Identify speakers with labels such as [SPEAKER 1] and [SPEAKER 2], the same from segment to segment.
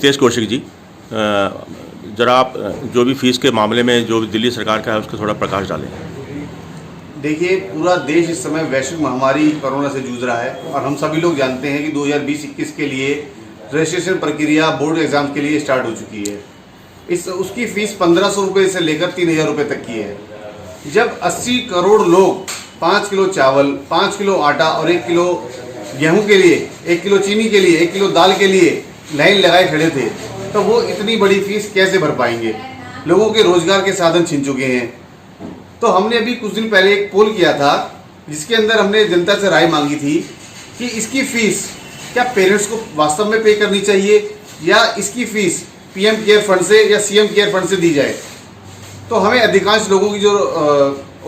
[SPEAKER 1] हितेश कौशिक जी, ज़रा आप जो भी फीस के मामले में जो दिल्ली सरकार का है उस पर थोड़ा प्रकाश डालें।
[SPEAKER 2] देखिए, पूरा देश इस समय वैश्विक महामारी कोरोना से जूझ रहा है और हम सभी लोग जानते हैं कि 2020-21 के लिए रजिस्ट्रेशन प्रक्रिया बोर्ड एग्जाम के लिए स्टार्ट हो चुकी है। उसकी फीस 1500 रुपये से लेकर 3000 रुपये तक की है। जब 80 करोड़ लोग 5 किलो चावल, 5 किलो आटा और 1 किलो गेहूं के लिए, 1 किलो चीनी के लिए, 1 किलो दाल के लिए लाइन लगाए खड़े थे, तो वो इतनी बड़ी फीस कैसे भर पाएंगे? लोगों के रोजगार के साधन छिन चुके हैं। तो हमने अभी कुछ दिन पहले एक पोल किया था जिसके अंदर हमने जनता से राय मांगी थी कि इसकी फीस क्या पेरेंट्स को वास्तव में पे करनी चाहिए या इसकी फीस पीएम केयर फंड से या सीएम केयर फंड से दी जाए। तो हमें अधिकांश लोगों की जो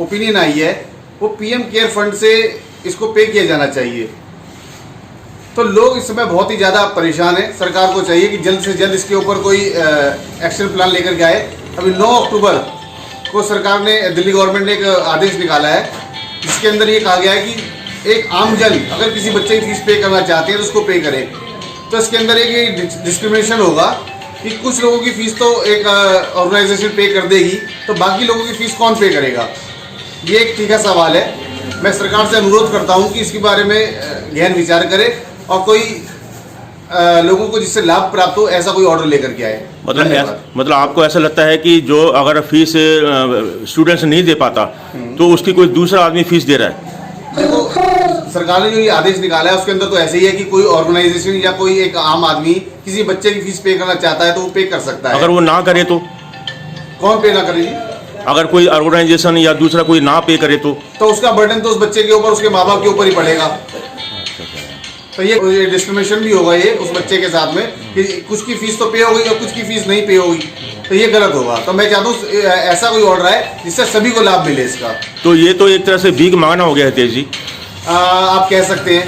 [SPEAKER 2] ओपिनियन आई है वो पीएम केयर फंड से इसको पे किया जाना चाहिए। तो लोग इस समय बहुत ही ज़्यादा परेशान हैं। सरकार को चाहिए कि जल्द से जल्द इसके ऊपर कोई एक्शन प्लान लेकर के आए। अभी 9 अक्टूबर को सरकार ने, दिल्ली गवर्नमेंट ने एक आदेश निकाला है जिसके अंदर ये कहा गया है कि एक आम जन अगर किसी बच्चे की फीस पे करना चाहते हैं तो उसको पे करे। तो इसके अंदर एक डिस्क्रिमिनेशन होगा कि कुछ लोगों की फीस तो एक ऑर्गेनाइजेशन पे कर देगी, तो बाकी लोगों की फीस कौन पे करेगा? ये एक तीखा सवाल है। मैं सरकार से अनुरोध करता हूँ कि इसके बारे में गहन विचार करे और कोई लोगों को जिससे लाभ प्राप्त हो ऐसा कोई ऑर्डर लेकर के आए।
[SPEAKER 1] मतलब आपको ऐसा लगता है कि जो अगर फीस स्टूडेंट्स नहीं दे पाता तो उसकी कोई दूसरा आदमी फीस दे रहा है?
[SPEAKER 2] देखो, सरकार ने जो ये आदेश निकाला है उसके अंदर तो ऐसे ही है कि कोई ऑर्गेनाइजेशन या कोई एक आम आदमी किसी बच्चे की फीस पे करना चाहता है तो वो पे कर सकता है।
[SPEAKER 1] अगर वो ना करे तो
[SPEAKER 2] कौन पे ना करेगी?
[SPEAKER 1] अगर कोई ऑर्गेनाइजेशन या दूसरा कोई ना पे करे तो
[SPEAKER 2] उसका बर्डन तो उस बच्चे के ऊपर, उसके माँ बाप के ऊपर ही पड़ेगा। तो ये डिस्क्रिमिनेशन भी होगा ये उस बच्चे के साथ में कि कुछ की फीस तो पे होगी और कुछ की फीस नहीं पे होगी, तो ये गलत होगा। तो मैं चाहता हूँ ऐसा कोई ऑर्डर आए जिससे सभी को लाभ मिले इसका।
[SPEAKER 1] तो ये तो एक तरह से भीख मांगना हो गया हितेश जी।
[SPEAKER 2] आप कह सकते हैं,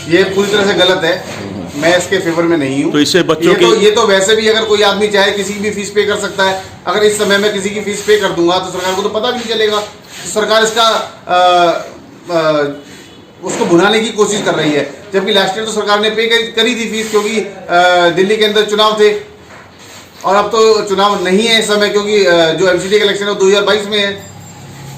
[SPEAKER 2] ये पूरी तरह से गलत है। मैं इसके फेवर में नहीं हूँ।
[SPEAKER 1] तो इससे बच्चों
[SPEAKER 2] ये तो वैसे भी अगर कोई आदमी चाहे किसी की भी फीस पे कर सकता है। अगर इस समय में किसी की फीस पे कर दूंगा तो सरकार को तो पता भी नहीं चलेगा। तो सरकार इसका उसको भुनाने की कोशिश कर रही है, जबकि लास्ट ईयर तो सरकार ने पे करी थी फीस, क्योंकि दिल्ली के अंदर चुनाव थे और अब तो चुनाव नहीं है इस समय, क्योंकि जो एमसीडी का इलेक्शन है वो 2022 में है।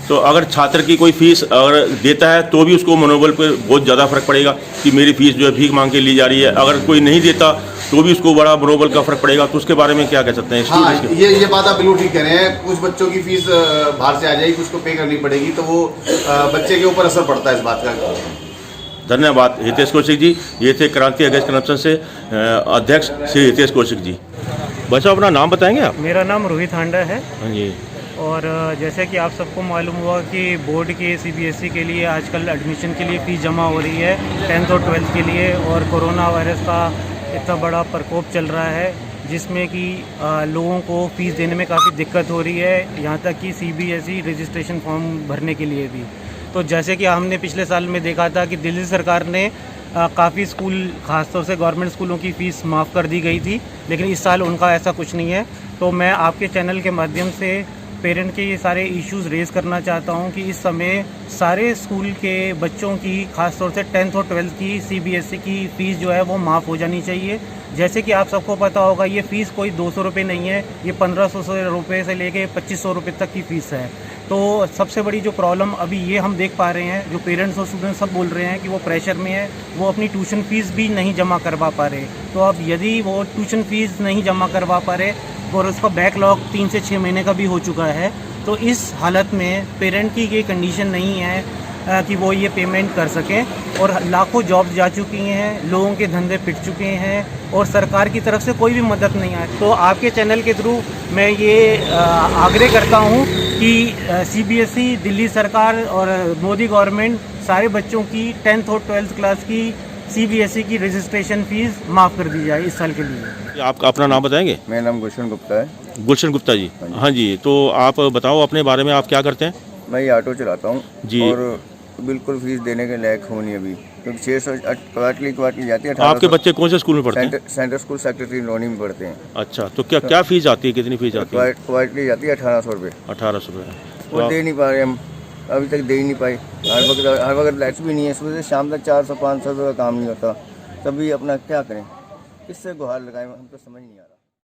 [SPEAKER 1] तो अगर छात्र की कोई फीस अगर देता है तो भी उसको मनोबल पर बहुत ज़्यादा फर्क पड़ेगा कि मेरी फीस जो है भीख मांग के ली जा रही है। अगर कोई नहीं देता तो भी उसको बड़ा मनोबल का फर्क पड़ेगा। तो उसके बारे में क्या कह सकते हैं?
[SPEAKER 2] हाँ, ये बात आप बिल्कुल ठीक कह रहे हैं। कुछ बच्चों की फीस बाहर से आ जाएगी, कुछ को पे करनी पड़ेगी, तो वो बच्चे के ऊपर असर पड़ता है इस बात का।
[SPEAKER 1] धन्यवाद हितेश कौशिक जी। ये थे क्रांति अगेंस्ट करप्शन से अध्यक्ष श्री हितेश कौशिक जी। बच्चों, अपना नाम बताएंगे आप?
[SPEAKER 3] मेरा नाम रोहित हांडा है।
[SPEAKER 1] हाँ जी।
[SPEAKER 3] और जैसे कि आप सबको मालूम हुआ कि बोर्ड के सीबीएसई के लिए आजकल एडमिशन के लिए फ़ीस जमा हो रही है 10th और 12th के लिए, और कोरोना वायरस का इतना बड़ा प्रकोप चल रहा है जिसमें कि लोगों को फ़ीस देने में काफ़ी दिक्कत हो रही है, यहाँ तक कि सीबीएसई रजिस्ट्रेशन फॉर्म भरने के लिए भी। तो जैसे कि हमने पिछले साल में देखा था कि दिल्ली सरकार ने काफ़ी स्कूल, खासतौर से गवर्नमेंट स्कूलों की फ़ीस माफ़ कर दी गई थी, लेकिन इस साल उनका ऐसा कुछ नहीं है। तो मैं आपके चैनल के माध्यम से पेरेंट के ये सारे इश्यूज़ रेज़ करना चाहता हूँ कि इस समय सारे स्कूल के बच्चों की, खासतौर से 10th और 12th की सीबीएसई की फ़ीस जो है वो माफ़ हो जानी चाहिए। जैसे कि आप सबको पता होगा, ये फ़ीस कोई 200 रुपये नहीं है, ये 1500 रुपये से लेके 2500 रुपये तक की फ़ीस है। तो सबसे बड़ी जो प्रॉब्लम अभी ये हम देख पा रहे हैं, जो पेरेंट्स और स्टूडेंट्स सब बोल रहे हैं कि वो प्रेशर में है, वो अपनी ट्यूशन फ़ीस भी नहीं जमा करवा पा रहे। तो अब यदि वो ट्यूशन फ़ीस नहीं जमा करवा पा रहे और उसका बैकलॉग 3 से 6 महीने का भी हो चुका है, तो इस हालत में पेरेंट की ये कंडीशन नहीं है कि वो ये पेमेंट कर सकें। और लाखों जॉब जा चुकी हैं, लोगों के धंधे पिट चुके हैं और सरकार की तरफ से कोई भी मदद नहीं आई। तो आपके चैनल के थ्रू मैं ये आग्रह करता हूँ कि सीबीएसई, दिल्ली सरकार और मोदी गवर्नमेंट सारे बच्चों की 10th और 12th क्लास की सीबीएसई की रजिस्ट्रेशन फ़ीस माफ़ कर दी जाए इस साल के लिए।
[SPEAKER 1] आप अपना नाम बताएंगे?
[SPEAKER 4] मेरा नाम गुलशन गुप्ता है।
[SPEAKER 1] गुलशन गुप्ता जी। हाँ जी। तो आप बताओ अपने बारे में, आप क्या करते हैं?
[SPEAKER 4] मैं ये ऑटो चलाता हूँ
[SPEAKER 1] जी।
[SPEAKER 4] और बिल्कुल फीस देने के लायक हूँ नहीं अभी, क्योंकि 600 क्वार्टरली जाती है।
[SPEAKER 1] आपके बच्चे कौन से स्कूल में पढ़ते हैं?
[SPEAKER 4] सेंटर स्कूल सेक्रेटरी लोनी में पढ़ते हैं।
[SPEAKER 1] अच्छा, तो क्या फीस आती है? कितनी फीस आती है?
[SPEAKER 4] क्वार्टरली जाती है 1800 रुपये।
[SPEAKER 1] 1800 रुपये।
[SPEAKER 4] वो दे नहीं पा रहे हम, अभी तक दे ही नहीं पाए। हर वक्त लाइट्स भी नहीं है, सुबह से शाम तक 400-500 रुपये का काम नहीं होता, तभी अपना क्या करें, किससे गुहार लगाए हम तो समझ नहीं आ रहा।